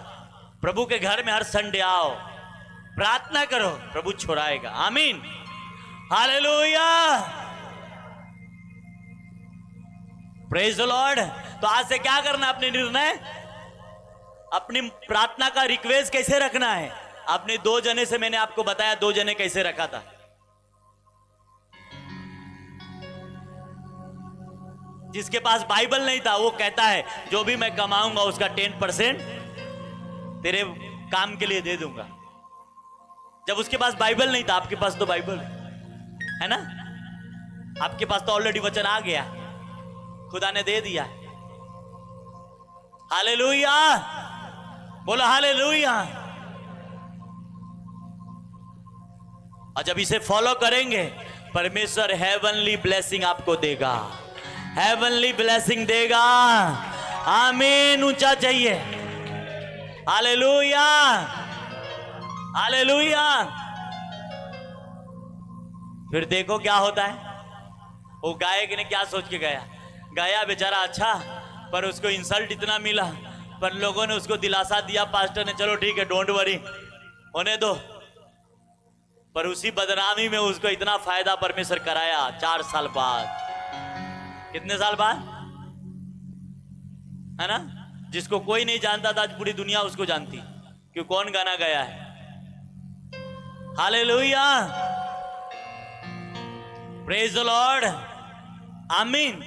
प्रभु के घर में हर संडे आओ, प्रार्थना करो, प्रभु छुड़ाएगा। आमीन, हालेलुया, प्रेज द लॉर्ड। तो आज से क्या करना, अपने निर्णय, अपनी प्रार्थना का रिक्वेस्ट कैसे रखना है। आपने 2 जने से मैंने आपको बताया 2 जने कैसे रखा था। जिसके पास बाइबल नहीं था वो कहता है जो भी मैं कमाऊंगा उसका 10% तेरे काम के लिए दे दूंगा। जब उसके पास बाइबल नहीं था, आपके पास तो बाइबल है ना, आपके पास तो ऑलरेडी वचन आ गया, खुदा ने दे दिया। हालेलुया, बोलो हालेलुया। और जब इसे फॉलो करेंगे परमेश्वर हेवनली ब्लेसिंग आपको देगा, हेवनली ब्लेसिंग देगा। आमीन, ऊंचा चाहिए। Hallelujah, hallelujah. फिर देखो क्या होता है। वो गायक ने क्या सोच के गाया बेचारा अच्छा, पर उसको इंसल्ट इतना मिला, पर लोगों ने उसको दिलासा दिया, पास्टर ने, चलो ठीक है डोंट वरी होने दो। पर उसी बदनामी में उसको इतना फायदा परमेश्वर कराया 4 साल बाद। कितने साल बाद, है ना। जिसको कोई नहीं जानता था आज पूरी दुनिया उसको जानती, क्यों, कौन गाना गाया है। हालेलुया, प्रेज द लॉर्ड, आमीन।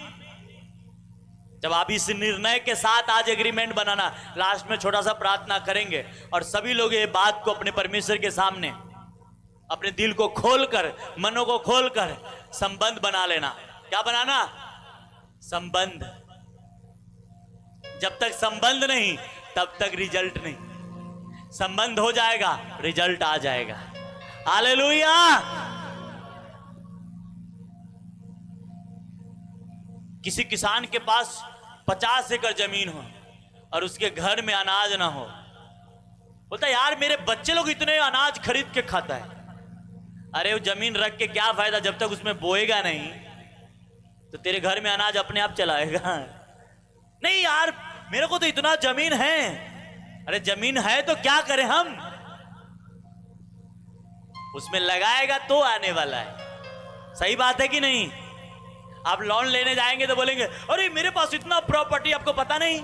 जब आप इस निर्णय के साथ आज एग्रीमेंट बनाना, लास्ट में छोटा सा प्रार्थना करेंगे और सभी लोग ये बात को अपने परमेश्वर के सामने अपने दिल को खोलकर, मनों को खोलकर संबंध बना लेना। क्या बनाना, संबंध। जब तक संबंध नहीं तब तक रिजल्ट नहीं। संबंध हो जाएगा, रिजल्ट आ जाएगा। हालेलुया। किसी किसान के पास 50 एकड़ जमीन हो और उसके घर में अनाज ना हो, बोलता यार मेरे बच्चे लोग इतने अनाज खरीद के खाता है। अरे वो जमीन रख के क्या फायदा जब तक उसमें बोएगा नहीं, तो तेरे घर में अनाज अपने आप चलाएगा। नहीं यार मेरे को तो इतना जमीन है। अरे जमीन है तो क्या करें हम, उसमें लगाएगा तो आने वाला है। सही बात है कि नहीं। आप लोन लेने जाएंगे तो बोलेंगे अरे मेरे पास इतना प्रॉपर्टी, आपको पता नहीं,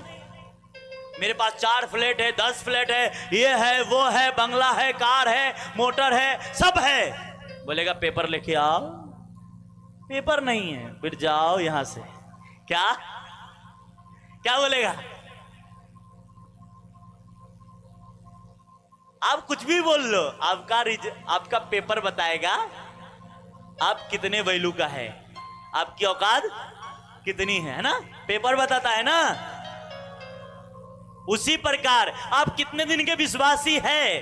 मेरे पास 4 फ्लैट है, 10 फ्लैट है, ये है वो है, बंगला है, कार है, मोटर है, सब है। बोलेगा पेपर लेके आओ, पेपर नहीं है, फिर जाओ यहां से। क्या क्या बोलेगा। आप कुछ भी बोल लो, आपका पेपर बताएगा आप कितने वैल्यू का है, आपकी औकात कितनी है ना, पेपर बताता है ना। उसी प्रकार आप कितने दिन के विश्वासी है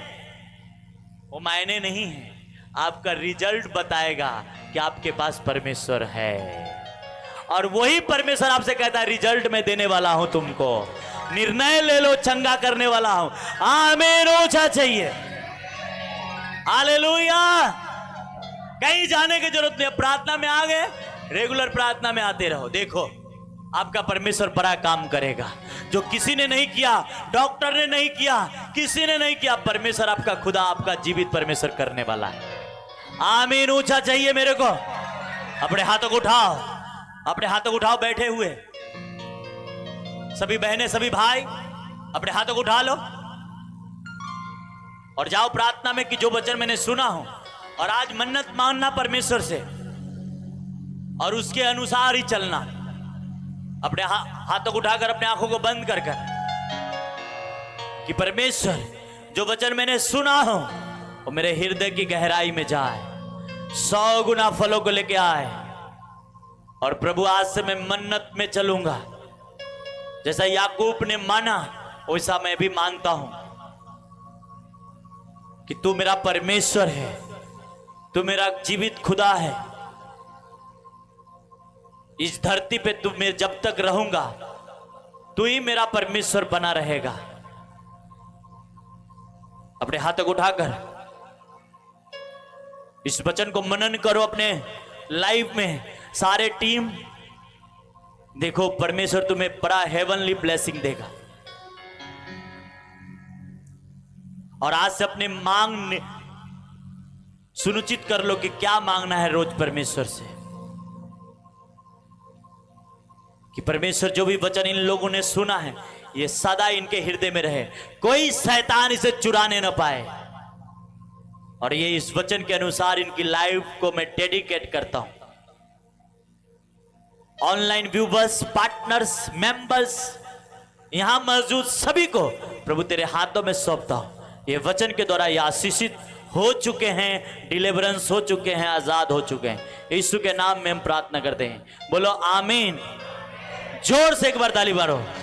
वो मायने नहीं है, आपका रिजल्ट बताएगा कि आपके पास परमेश्वर है। और वही परमेश्वर आपसे कहता है रिजल्ट मैं देने वाला हूं तुमको, निर्णय ले लो, चंगा करने वाला हूं। आमीन, ऊंचा चाहिए। हालेलुया। कहीं जाने की जरूरत नहीं, प्रार्थना में आ गए, रेगुलर प्रार्थना में आते रहो। देखो आपका परमेश्वर बड़ा काम करेगा, जो किसी ने नहीं किया, डॉक्टर ने नहीं किया, किसी ने नहीं किया, परमेश्वर आपका खुदा, आपका जीवित परमेश्वर करने वाला है। आमीन, ऊंचा चाहिए मेरे को। अपने हाथों को उठाओ, अपने हाथों को उठाओ, बैठे हुए सभी बहनें, सभी भाई अपने हाथों को उठा लो और जाओ प्रार्थना में कि जो वचन मैंने सुना हो, और आज मन्नत मांगना परमेश्वर से और उसके अनुसार ही चलना। अपने हाथों को उठाकर अपने आंखों को बंद कर कि परमेश्वर जो वचन मैंने सुना हो वो मेरे हृदय की गहराई में जाए, 100 गुना फलों को लेके आए। और प्रभु आज से मैं मन्नत में चलूंगा, जैसा याकूब ने माना वैसा मैं भी मानता हूं कि तू मेरा परमेश्वर है, तू मेरा जीवित खुदा है। इस धरती पे तू मैं जब तक रहूंगा तू ही मेरा परमेश्वर बना रहेगा। अपने हाथों को उठाकर इस वचन को मनन करो अपने लाइफ में। सारे टीम देखो, परमेश्वर तुम्हें बड़ा हेवनली ब्लेसिंग देगा। और आज से अपने मांग सुनिश्चित कर लो कि क्या मांगना है रोज परमेश्वर से, कि परमेश्वर जो भी वचन इन लोगों ने सुना है ये सदा इनके हृदय में रहे, कोई शैतान इसे चुराने न पाए। और ये इस वचन के अनुसार इनकी लाइफ को मैं डेडिकेट करता हूं। ऑनलाइन व्यूवर्स, पार्टनर्स, मेंबर्स, यहां मौजूद सभी को प्रभु तेरे हाथों में सौंपता हूं। ये वचन के द्वारा ये आशीषित हो चुके हैं, डिलीवरेंस हो चुके हैं, आजाद हो चुके हैं। यीशु के नाम में हम प्रार्थना करते हैं। बोलो आमीन। जोर से एक बार ताली मारो।